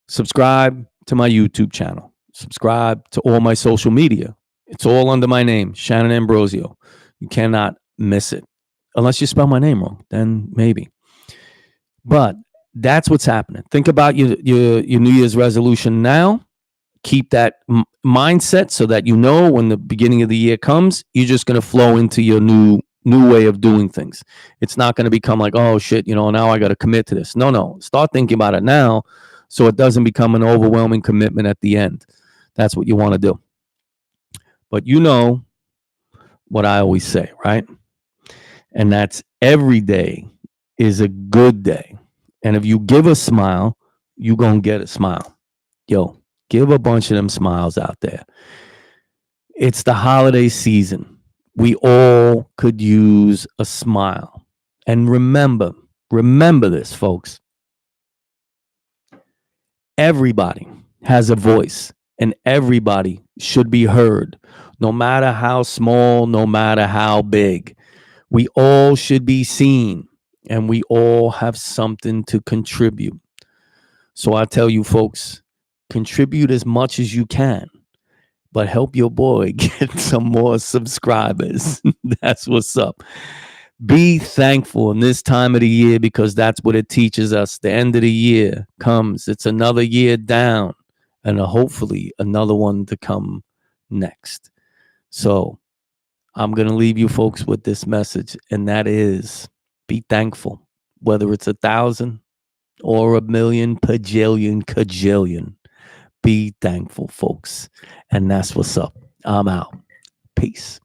subscribe to my YouTube channel. Subscribe to all my social media. It's all under my name, Shannon Ambrosio. You cannot miss it. Unless you spell my name wrong, then maybe. But that's what's happening. Think about your New Year's resolution now. Keep that mindset, so that when the beginning of the year comes, you're just going to flow into your new way of doing things. It's not going to become like, oh shit, now I got to commit to this. No. Start thinking about it now, so it doesn't become an overwhelming commitment at the end. That's what you want to do. But what I always say, right? And that's, every day is a good day. And if you give a smile, you're going to get a smile. Yo, give a bunch of them smiles out there. It's the holiday season. We all could use a smile. And remember, Remember this, folks. Everybody has a voice and everybody should be heard, no matter how small, no matter how big. We all should be seen and we all have something to contribute. So I tell you, folks, contribute as much as you can, but help your boy get some more subscribers. That's what's up. Be thankful in this time of the year because that's what it teaches us. The end of the year comes, it's another year down, and hopefully another one to come next. So I'm going to leave you folks with this message, and that is be thankful, whether it's 1,000 or 1,000,000, pajillion, cajillion. Be thankful, folks. And that's what's up. I'm out. Peace.